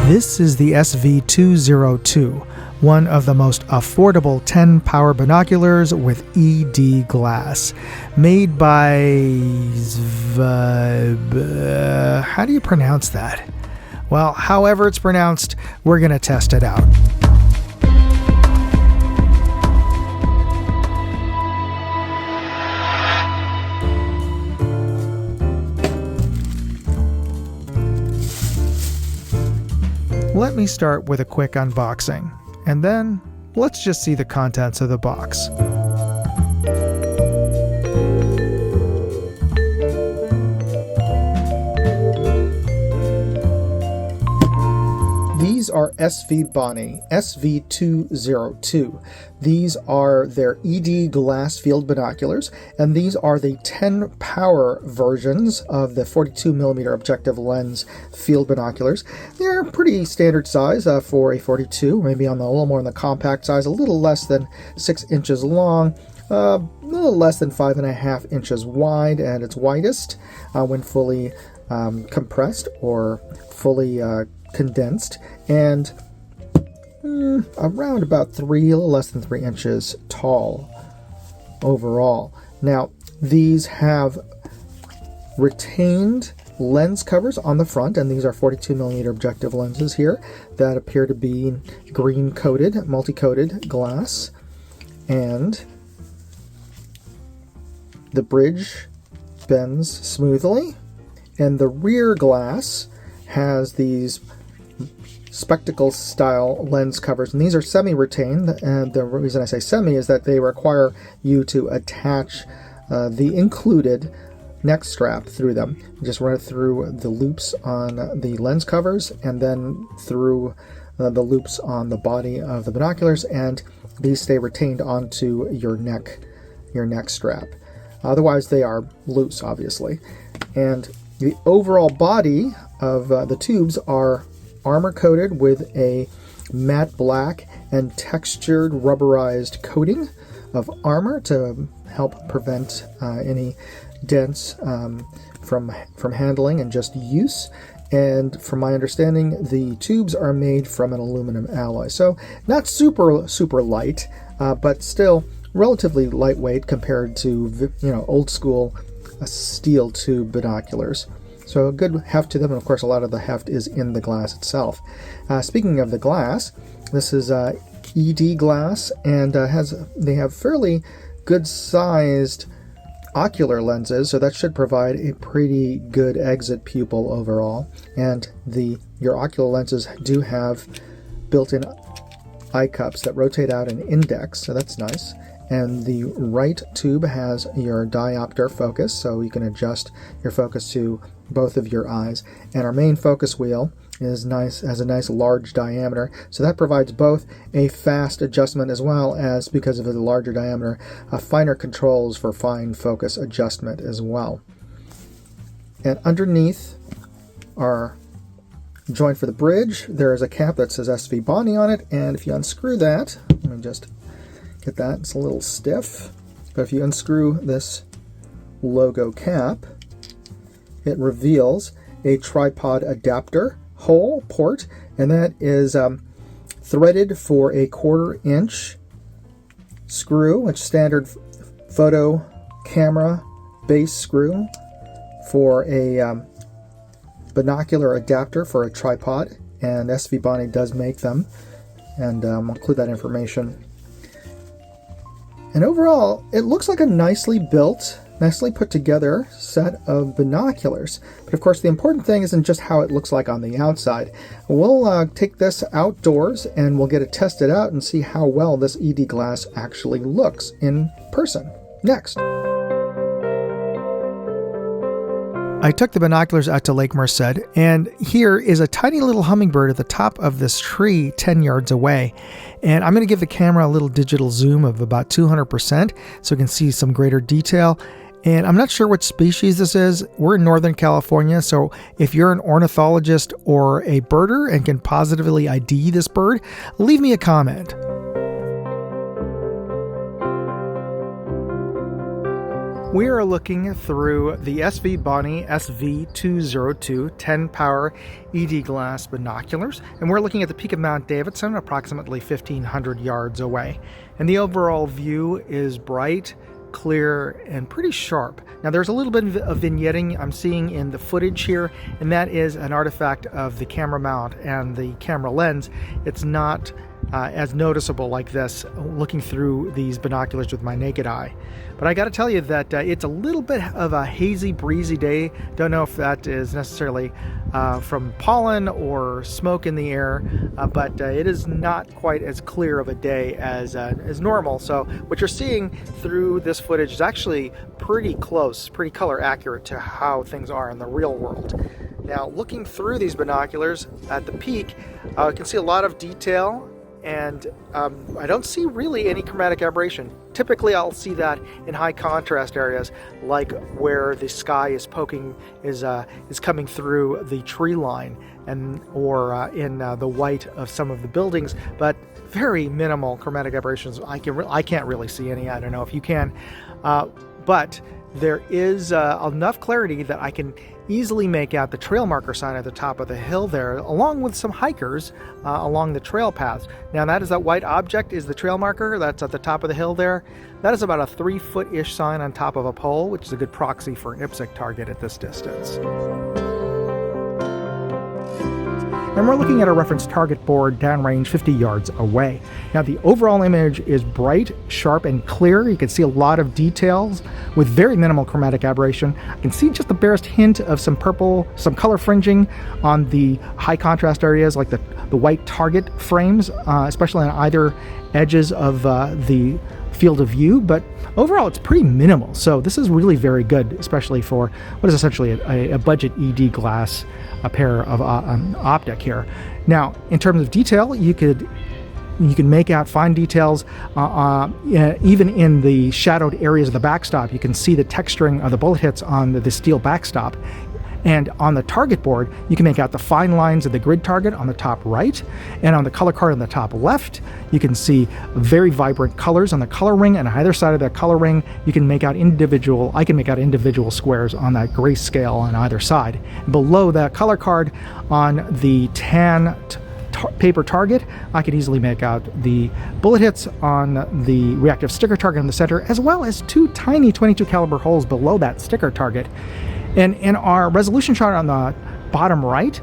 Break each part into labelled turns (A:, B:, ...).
A: This is the SV202, one of the most affordable 10 power binoculars with ED glass, made by how do you pronounce that? Well, however it's pronounced, we're going to test it out. Let me start with a quick unboxing, and then let's just see the contents of the box. These are SVBONY SV202. These are their ED glass field binoculars, and these are the 10 power versions of the 42mm objective lens field binoculars. They're pretty standard size for a 42, maybe on the, a little more on the compact size, a little less than 6 inches long, a little less than 5.5 inches wide at its widest when fully compressed or fully condensed, and around about a little less than 3 inches tall overall. Now, these have retained lens covers on the front, and these are 42mm objective lenses here that appear to be green coated, multi-coated glass, and the bridge bends smoothly, and the rear glass has these spectacle style lens covers, and these are semi-retained, and the reason I say semi is that they require you to attach the included neck strap through them. You just run it through the loops on the lens covers and then through the loops on the body of the binoculars, and these stay retained onto your neck strap. Otherwise they are loose, obviously. And the overall body of the tubes are armor coated with a matte black and textured rubberized coating of armor to help prevent any dents from handling and just use. And from my understanding, the tubes are made from an aluminum alloy, so not super light, but still relatively lightweight compared to old school steel tube binoculars. So a good heft to them, and of course a lot of the heft is in the glass itself. Speaking of the glass, this is ED glass, and they have fairly good sized ocular lenses, so that should provide a pretty good exit pupil overall. And your ocular lenses do have built-in eye cups that rotate out an index, so that's nice. And the right tube has your diopter focus, so you can adjust your focus to both of your eyes. And our main focus wheel has a nice large diameter, so that provides both a fast adjustment as well as, because of the larger diameter, finer controls for fine focus adjustment as well. And underneath our joint for the bridge, there is a cap that says SVBONY on it, and if you unscrew that, let me just get that, it's a little stiff, but if you unscrew this logo cap, it reveals a tripod adapter hole port, and that is threaded for a 1/4 inch screw, which standard photo camera base screw for a binocular adapter for a tripod, and SVBONY does make them, and I'll include that information. And overall, it looks like a nicely built, nicely put together set of binoculars. But of course, the important thing isn't just how it looks like on the outside. We'll take this outdoors and we'll get it tested out and see how well this ED glass actually looks in person. Next. I took the binoculars out to Lake Merced, and here is a tiny little hummingbird at the top of this tree 10 yards away. And I'm going to give the camera a little digital zoom of about 200% so you can see some greater detail. And I'm not sure what species this is. We're in Northern California, so if you're an ornithologist or a birder and can positively ID this bird, leave me a comment. We are looking through the SVBONY SV202 10 power ED glass binoculars, and we're looking at the peak of Mount Davidson, approximately 1,500 yards away. And the overall view is bright, clear, and pretty sharp. Now there's a little bit of vignetting I'm seeing in the footage here, and that is an artifact of the camera mount and the camera lens. It's not as noticeable like this looking through these binoculars with my naked eye. But I got to tell you that it's a little bit of a hazy, breezy day. Don't know if that is necessarily from pollen or smoke in the air, but it is not quite as clear of a day as normal. So what you're seeing through this footage is actually pretty close, pretty color accurate to how things are in the real world. Now, looking through these binoculars at the peak, you can see a lot of detail, and I don't see really any chromatic aberration. Typically I'll see that in high contrast areas, like where the sky is poking, is coming through the tree line, and or in the white of some of the buildings, but very minimal chromatic aberrations. I can't really see any. I don't know if you can, but there is enough clarity that I can easily make out the trail marker sign at the top of the hill there, along with some hikers along the trail paths. Now that white object is the trail marker that's at the top of the hill there. That is about a 3-foot-ish sign on top of a pole, which is a good proxy for an IPSC target at this distance. And we're looking at a reference target board downrange 50 yards away. Now the overall image is bright, sharp, and clear. You can see a lot of details with very minimal chromatic aberration. I can see just the barest hint of some purple, some color fringing on the high contrast areas, like the white target frames, especially on either edges of the field of view, but overall it's pretty minimal. So this is really very good, especially for what is essentially a budget ED glass, a pair of optic here. Now, in terms of detail, you can make out fine details even in the shadowed areas of the backstop. You can see the texturing of the bullet hits on the steel backstop. And on the target board, you can make out the fine lines of the grid target on the top right, and on the color card on the top left, you can see very vibrant colors on the color ring, and on either side of that color ring, you can make out I can make out individual squares on that grayscale on either side. Below that color card on the tan paper target, I could easily make out the bullet hits on the reactive sticker target in the center, as well as 2 tiny 22 caliber holes below that sticker target. And in our resolution chart on the bottom right,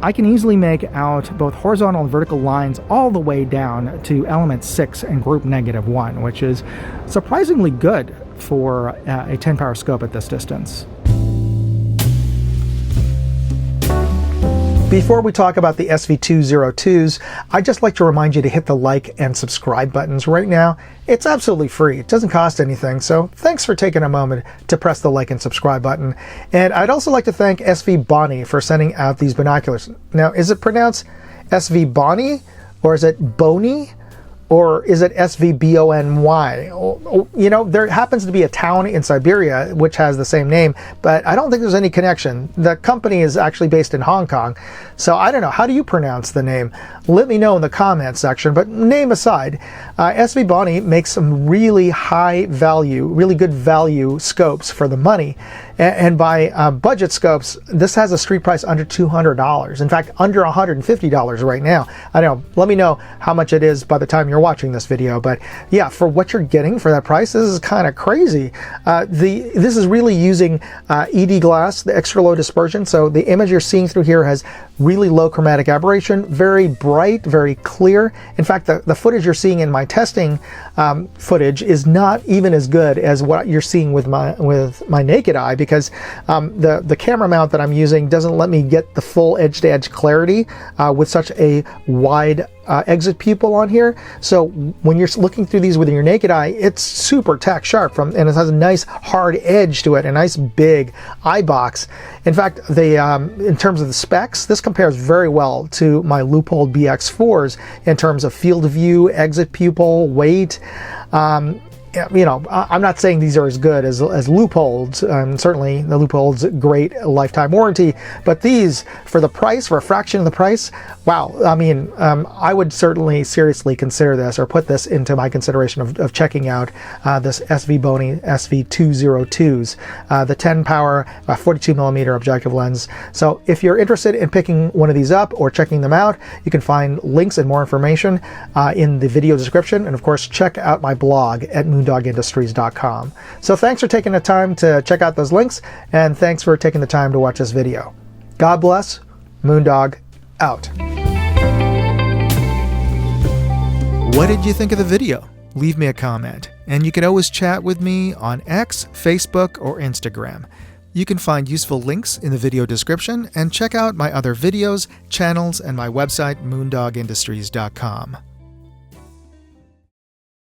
A: I can easily make out both horizontal and vertical lines all the way down to element 6 and group -1, which is surprisingly good for a 10 power scope at this distance. Before we talk about the SV202s, I'd just like to remind you to hit the like and subscribe buttons right now. It's absolutely free. It doesn't cost anything, so thanks for taking a moment to press the like and subscribe button. And I'd also like to thank SVBONY for sending out these binoculars. Now, is it pronounced SVBONY, or is it Bony? Or is it SVBONY? You know, there happens to be a town in Siberia which has the same name, but I don't think there's any connection. The company is actually based in Hong Kong, so I don't know. How do you pronounce the name? Let me know in the comments section, but name aside, SVBONY makes some really high value, really good value scopes for the money. And by budget scopes, this has a street price under $200. In fact, under $150 right now. I don't know. Let me know how much it is by the time you're watching this video. But yeah, for what you're getting for that price, this is kind of crazy. This is really using ED glass, the extra low dispersion. So the image you're seeing through here has really low chromatic aberration, very bright, very clear. In fact, the footage you're seeing in my testing footage is not even as good as what you're seeing with my naked eye, because the camera mount that I'm using doesn't let me get the full edge-to-edge clarity with such a wide exit pupil on here. So when you're looking through these with your naked eye, it's super tack sharp, and it has a nice hard edge to it, a nice big eye box. In fact, in terms of the specs, this compares very well to my Leupold BX4s in terms of field of view, exit pupil, weight. you know, I'm not saying these are as good as Leupold's. Certainly the Leupold's great lifetime warranty, but these, for the price, for a fraction of the price, wow. I mean, I would certainly seriously consider this, or put this into my consideration of checking out this SVBONY SV202s, the 10 power 42mm objective lens. So if you're interested in picking one of these up or checking them out, you can find links and more information in the video description, and of course check out my blog at moondogindustries.com. So thanks for taking the time to check out those links, and thanks for taking the time to watch this video. God bless. Moondog out. What did you think of the video? Leave me a comment, and you can always chat with me on X, Facebook, or Instagram. You can find useful links in the video description, and check out my other videos, channels, and my website, moondogindustries.com.